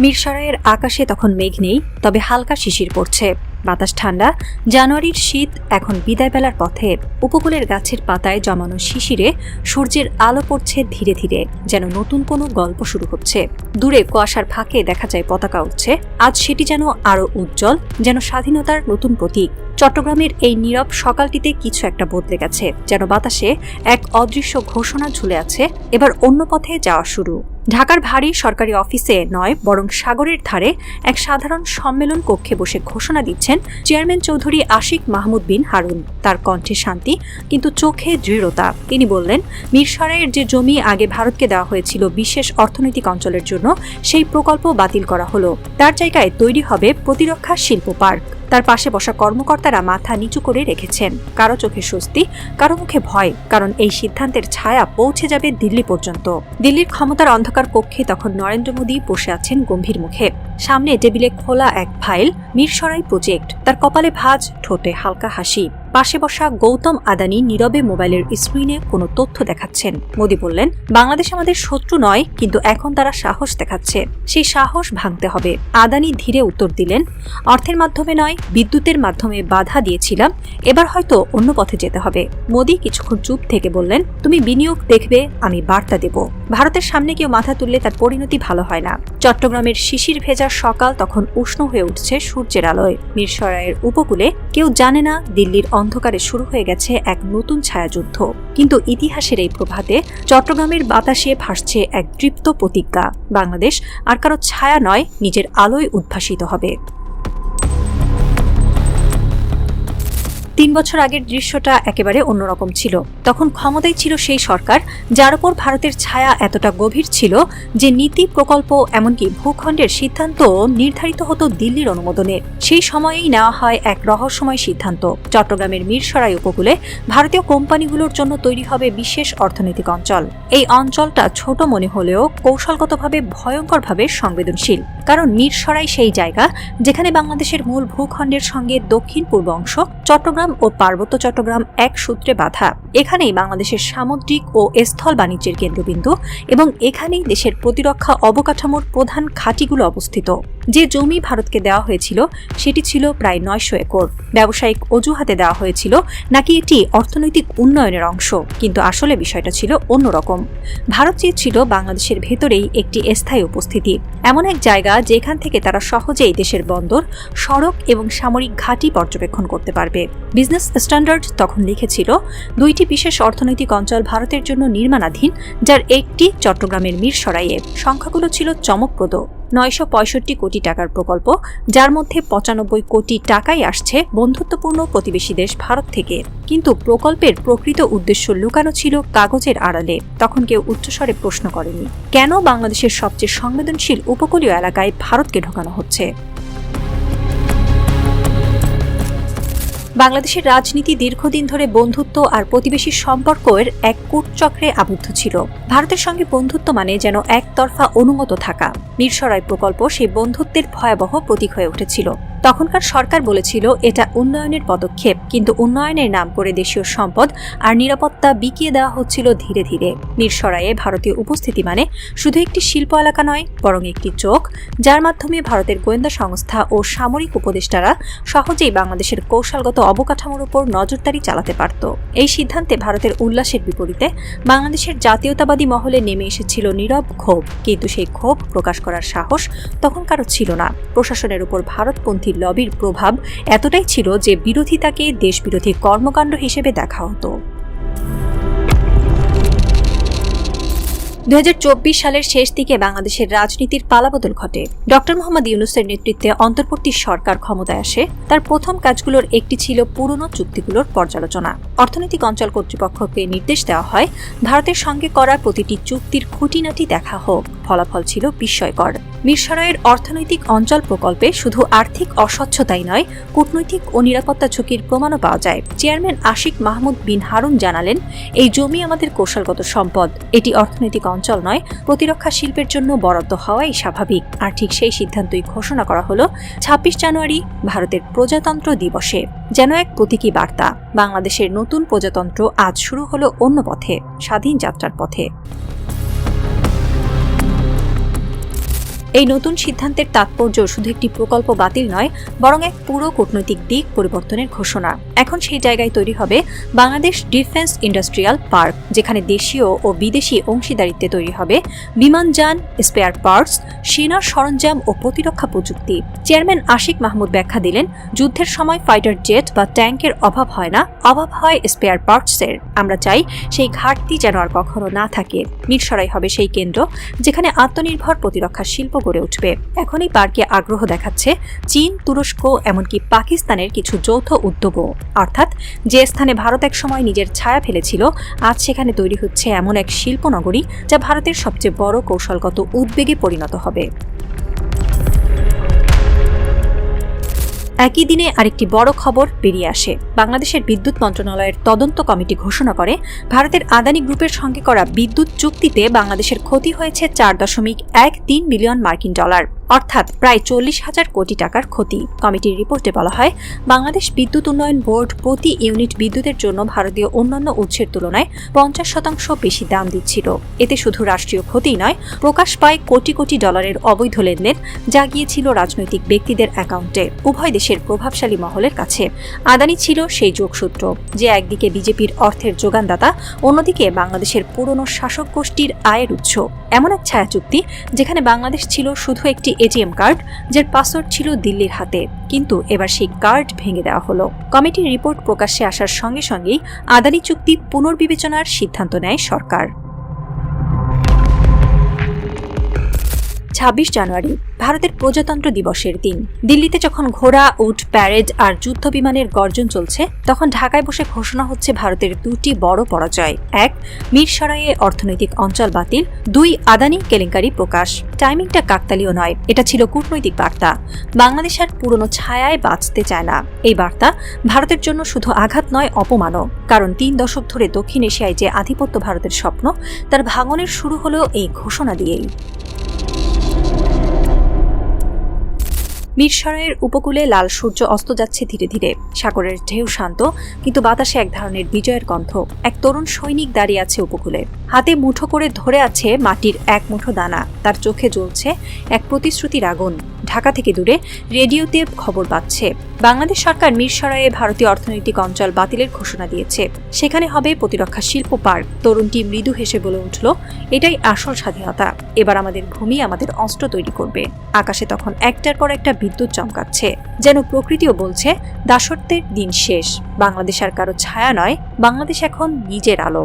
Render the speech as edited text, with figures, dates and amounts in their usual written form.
মিরসরাইয়ের আকাশে তখন মেঘ নেই, তবে হালকা শিশির পড়ছে। বাতাস ঠান্ডা। জানুয়ারির শীত এখন বিদায় বেলার পথে। উপকূলের গাছের পাতায় জমানো শিশিরে সূর্যের আলো পড়ছে ধীরে ধীরে, যেন নতুন কোনো গল্প শুরু হচ্ছে। দূরে কুয়াশার ফাঁকে দেখা যায় পতাকা উঠছে। আজ সেটি যেন আরো উজ্জ্বল, যেন স্বাধীনতার নতুন প্রতীক। চট্টগ্রামের এই নীরব সকালটিতে কিছু একটা বদলে গেছে, যেন বাতাসে এক অদৃশ্য ঘোষণা ঝুলে আছে, এবার অন্য পথে যাওয়া শুরু। ঢাকার ভারী সরকারি অফিসে নয়, বরং সাগরের ধারে এক সাধারণ সম্মেলন কক্ষে বসে ঘোষণা দিচ্ছেন চেয়ারম্যান চৌধুরী আশিক মাহমুদ বিন হারুন। তার কণ্ঠে শান্তি, কিন্তু চোখে দৃঢ়তা। তিনি বললেন, মিরসরাইয়ের যে জমি আগে ভারতকে দেওয়া হয়েছিল বিশেষ অর্থনৈতিক অঞ্চলের জন্য, সেই প্রকল্প বাতিল করা হলো। তার জায়গায় তৈরি হবে প্রতিরক্ষা শিল্প পার্ক। তার পাশে বসা কর্মকর্তারা মাথা নিচু করে রেখেছেন। কারো চোখে স্বস্তি, কারো মুখে ভয়, কারণ এই সিদ্ধান্তের ছায়া পৌঁছে যাবে দিল্লি পর্যন্ত। দিল্লির ক্ষমতার অন্ধকার কক্ষে তখন নরেন্দ্র মোদী বসে আছেন গম্ভীর মুখে। সামনে টেবিলে খোলা এক ফাইল, মিরসরাই প্রজেক্ট। তার কপালে ভাঁজ, ঠোঁটে হালকা হাসি। পাশে বসা গৌতম আদানি নীরবে মোবাইলের স্ক্রিনে কোনো তথ্য দেখাচ্ছেন। মোদী বললেন, বাংলাদেশ আমাদের শত্রু নয়, কিন্তু এখন তারা সাহস দেখাচ্ছে। সেই সাহস ভাঙতে হবে। আদানি ধীরে উত্তর দিলেন, অর্থের মাধ্যমে নয়, বিদ্যুতের মাধ্যমে বাধা দিয়েছিলাম, এবার হয়তো অন্য পথে যেতে হবে। মোদী কিছুক্ষণ চুপ থেকে বললেন, তুমি বিনিয়োগ দেখবে, আমি বার্তা দেব। ভারতের সামনে কেউ মাথা তুললে তার পরিণতি ভালো হয় না। চট্টগ্রামের শিশির ভেজা সকাল তখন উষ্ণ হয়ে উঠছে সূর্যের আলোয়। মিরসরাইয়ের উপকূলে কেউ জানে না দিল্লির অন্ধকারে শুরু হয়ে গেছে এক নতুন ছায়াযুদ্ধ। কিন্তু ইতিহাসের এই প্রভাতে চট্টগ্রামের বাতাসে ভাসছে এক তৃপ্ত প্রতিজ্ঞা, বাংলাদেশ আর কারো ছায়া নয়, নিজের আলোয় উদ্ভাসিত হবে। 3 বছর আগের দৃশ্যটা একেবারে অন্যরকম ছিল। তখন ক্ষমতায় ছিল সেই সরকার যার উপর ভারতের ছায়া এতটা গভীর ছিল যে নীতি, প্রকল্প, এমনকি ভূখণ্ডের সিদ্ধান্ত নির্ধারিত হতো দিল্লির অনুমোদনে। সেই সময়েই নেওয়া হয় এক রহস্যময় সিদ্ধান্ত, চট্টগ্রামের মিরসরাই উপকূলে ভারতীয় কোম্পানিগুলোর জন্য তৈরি হবে বিশেষ অর্থনৈতিক অঞ্চল। এই অঞ্চলটা ছোট মনে হলেও কৌশলগতভাবে ভয়ঙ্করভাবে সংবেদনশীল, কারণ মিরসরাই সেই জায়গা যেখানে বাংলাদেশের মূল ভূখণ্ডের সঙ্গে দক্ষিণ পূর্ব অংশ চট্টগ্রাম ও পার্বত্য চট্টগ্রাম এক সূত্রে বাঁধা। এখানেই বাংলাদেশের সামুদ্রিক ও স্থল বাণিজ্যের কেন্দ্রবিন্দু, এবং এখানেই দেশের প্রতিরক্ষা অবকাঠামোর প্রধান ঘাঁটিগুলো অবস্থিত। যে জমি ভারতকে দেওয়া হয়েছিল সেটি ছিল প্রায় 900 একর। ব্যবসায়িক অজুহাতে দেওয়া হয়েছিল নাকি এটি অর্থনৈতিক উন্নয়নের অংশ, কিন্তু আসলে বিষয়টা ছিল অন্যরকম। ভারত চেয়েছিল বাংলাদেশের ভেতরেই একটি স্থায়ী উপস্থিতি, এমন এক জায়গা যেখান থেকে তারা সহজেই দেশের বন্দর, সড়ক এবং সামরিক ঘাঁটি পর্যবেক্ষণ করতে পারবে। বিজনেস স্ট্যান্ডার্ড তখন লিখেছিল, 2টি বিশেষ অর্থনৈতিক অঞ্চল ভারতের জন্য নির্মাণাধীন, যার একটি চট্টগ্রামের মিরসরাইয়ে। সংখ্যাগুলো ছিল চমকপ্রদ। 965 কোটি টাকার প্রকল্প, যার মধ্যে 95 কোটি টাকাই আসছে বন্ধুত্বপূর্ণ প্রতিবেশী দেশ ভারত থেকে। কিন্তু প্রকল্পের প্রকৃত উদ্দেশ্য লুকানো ছিল কাগজের আড়ালে। তখন কেউ উচ্চস্বরে প্রশ্ন করেনি, কেন বাংলাদেশের সবচেয়ে সংবেদনশীল উপকূলীয় এলাকায় ভারতকে ঢোকানো হচ্ছে। বাংলাদেশের রাজনীতি দীর্ঘদিন ধরে বন্ধুত্ব আর প্রতিবেশী সম্পর্কের এক কূটচক্রে আবদ্ধ ছিল। ভারতের সঙ্গে বন্ধুত্ব মানে যেন একতরফা অনুমত থাকা। মিরসরাই প্রকল্প সেই বন্ধুত্বের ভয়াবহ প্রতীক হয়ে উঠেছিল। তখনকার সরকার বলেছিল এটা উন্নয়নের পদক্ষেপ, কিন্তু উন্নয়নের নাম করে দেশীয় সম্পদ আর নিরাপত্তা বিকিয়ে দেওয়া হচ্ছিল ধীরে ধীরে। মিরসরাইয়ে ভারতীয় উপস্থিতি মানে শুধু একটি শিল্প এলাকা নয়, বরং একটি চোখ, যার মাধ্যমে ভারতের গোয়েন্দা সংস্থা ও সামরিক উপদেষ্টারা সহজেই বাংলাদেশের কৌশলগত অবকাঠামোর উপর নজরদারি চালাতে পারত। এই সিদ্ধান্তে ভারতের উল্লাসের বিপরীতে বাংলাদেশের জাতীয়তাবাদী মহলে নেমে এসেছিল নীরব ক্ষোভ, কিন্তু সেই ক্ষোভ প্রকাশ করার সাহস তখন কারো ছিল না। প্রশাসনের উপর ভারতপন্থী লবির প্রভাব এতটাই ছিল যে বিরোধিতাকে দেশবিরোধী কর্মকাণ্ড হিসেবে দেখা হতো। 2024 সালের শেষ দিকে বাংলাদেশের রাজনীতির পালাবদল ঘটে। ডক্টর মোহাম্মদ ইউনূসের নেতৃত্বে অন্তর্বর্তী সরকার ক্ষমতায় আসে। তার প্রথম কাজগুলোর একটি ছিল পুরনো চুক্তিগুলোর পর্যালোচনা। অর্থনৈতিক অঞ্চল কর্তৃপক্ষকে নির্দেশ দেওয়া হয়, ভারতের সঙ্গে করা প্রতিটি চুক্তির খুঁটিনাটি দেখা হোক। ফলাফল ছিল বিস্ময়কর। মিরসরাইয়ের অর্থনৈতিক অঞ্চল প্রকল্পে শুধু আর্থিক অস্বচ্ছতাই নয়, কূটনৈতিক ও নিরাপত্তা ঝুঁকির প্রমাণও পাওয়া যায়। চেয়ারম্যান আশিক মাহমুদ বিন হারুন জানালেন, এই জমি আমাদের কৌশলগত সম্পদ, এটি অর্থনৈতিক অঞ্চল নয়, প্রতিরক্ষা শিল্পের জন্য বরাদ্দ হওয়াই স্বাভাবিক। আর ঠিক সেই সিদ্ধান্তই ঘোষণা করা হলো 26 জানুয়ারি ভারতের প্রজাতন্ত্র দিবসে, যেন এক প্রতীকী বার্তা। বাংলাদেশের নতুন প্রজাতন্ত্র আজ শুরু হলো অন্য পথে, স্বাধীন যাত্রার পথে। এই নতুন সিদ্ধান্তের তাৎপর্য শুধু একটি প্রকল্প বাতিল নয়, বরং এক পুরো কূটনৈতিক দিক পরিবর্তনের ঘোষণা। এখন সেই জায়গায় তৈরি হবে বাংলাদেশ ডিফেন্স ইন্ডাস্ট্রিয়াল পার্ক, যেখানে দেশীয় ও বিদেশি অংশীদারিত্বে তৈরি হবে বিমানযান, স্পেয়ার পার্টস, সেনার সরঞ্জাম ও প্রতিরক্ষা প্রযুক্তি। চেয়ারম্যান আশিক মাহমুদ ব্যাখ্যা দিলেন, যুদ্ধের সময় ফাইটার জেট বা ট্যাঙ্কের অভাব হয় না, অভাব হয় স্পেয়ার পার্টসের। আমরা চাই সেই ঘাটতি যেন আর কখনো না থাকে। মিরসরাই হবে সেই কেন্দ্র যেখানে আত্মনির্ভর প্রতিরক্ষা শিল্প গড়ে উঠবে। এখনই পার্কে আগ্রহ দেখাচ্ছে চীন, তুরস্ক, এমনকি পাকিস্তানের কিছু যৌথ উদ্যোগও। অর্থাৎ যে স্থানে ভারত একসময় নিজের ছায়া ফেলেছিল, আজ সেখানে তৈরি হচ্ছে এমন এক শিল্পনগরী যা ভারতের সবচেয়ে বড় কৌশলগত উদ্বেগে পরিণত হবে। একই দিনে আরেকটি বড় খবর বেরিয়ে আসে। বাংলাদেশের বিদ্যুৎ মন্ত্রণালয়ের তদন্ত কমিটি ঘোষণা করে, ভারতের আদানি গ্রুপের সঙ্গে করা বিদ্যুৎ চুক্তিতে বাংলাদেশের ক্ষতি হয়েছে 4.13 বিলিয়ন মার্কিন ডলার, অর্থাৎ প্রায় 40,000 কোটি টাকার ক্ষতি। কমিটির রিপোর্টে বলা হয়, বাংলাদেশ বিদ্যুৎ উন্নয়ন বোর্ড প্রতি ইউনিট বিদ্যুতের জন্য ভারতীয় অন্যান্য উৎসের তুলনায় 50% বেশি দাম দিচ্ছিল। এতে শুধু রাষ্ট্রীয় ক্ষতিই নয়, প্রকাশ পায় কোটি কোটি ডলারের অবৈধ লেনদেন, যা গিয়েছিল রাজনৈতিক ব্যক্তিদের অ্যাকাউন্টে, উভয় দেশের প্রভাবশালী মহলের কাছে। আদানি ছিল সেই যোগসূত্র, যে একদিকে বিজেপির অর্থের যোগানদাতা, অন্যদিকে বাংলাদেশের পুরনো শাসক গোষ্ঠীর আয়ের উৎস। এমন এক ছায়া চুক্তি যেখানে বাংলাদেশ ছিল শুধু একটি এটিএম কার্ড, যার পাসওয়ার্ড ছিল দিল্লির হাতে। কিন্তু এবার সেই কার্ড ভেঙে দেওয়া হলো। কমিটির রিপোর্ট প্রকাশ্যে আসার সঙ্গে সঙ্গেই আদানি চুক্তি পুনর্বিবেচনার সিদ্ধান্ত নেয় সরকার। 26 জানুয়ারি ভারতের প্রজাতন্ত্র দিবসের দিন। দিল্লিতে যখন ঘোড়া, উট, প্যারেড আর যুদ্ধ বিমানের গর্জন চলছে, তখন ঢাকায় বসে ঘোষণা হচ্ছে ভারতের দুটি বড় পরাজয়। 1, মিরসরাইয়ে অর্থনৈতিক অঞ্চল বাতিল। 2, আদানি কেলেঙ্কারি প্রকাশ। টাইমিংটা কাকতালীয় নয়, এটা ছিল কূটনৈতিক বার্তা। বাংলাদেশ আর পুরনো ছায়ায় বাঁচতে চায় না। এই বার্তা ভারতের জন্য শুধু আঘাত নয়, অপমানও। কারণ 3 দশক ধরে দক্ষিণ এশিয়ায় যে আধিপত্য ভারতের স্বপ্ন, তার ভাঙনের শুরু হলো এই ঘোষণা দিয়েই। মিরসরাইয়ের উপকূলে লাল সূর্য অস্ত যাচ্ছে ধীরে ধীরে। সাগরের ঢেউ শান্ত, কিন্তু বাতাসে এক ধরনের বিজয়ের গন্ধ। এক তরুণ সৈনিক দাঁড়িয়ে আছে উপকূলে, হাতে মুঠো করে ধরে আছে মাটির এক মুঠো দানা। তার চোখে জ্বলছে এক প্রতিশ্রুতির আগুন। ঢাকা থেকে দূরে রেডিওতে খবর পাচ্ছে, বাংলাদেশ সরকার মিরসরাইয়ে ভারতীয় অর্থনৈতিক অঞ্চল বাতিলের ঘোষণা দিয়েছে। সেখানে হবে প্রতিরক্ষা শিল্প পার্ক। তরুণটি মৃদু হেসে বলে উঠল, এটাই আসল স্বাধীনতা। এবার আমাদের ভূমি আমাদের অস্ত্র তৈরি করবে। আকাশে তখন একটার পর একটা বিদ্যুৎ চমকাচ্ছে, যেন প্রকৃতিও বলছে, দাসত্বের দিন শেষ। বাংলাদেশ আর কারো ছায়া নয়, বাংলাদেশ এখন নিজের আলো।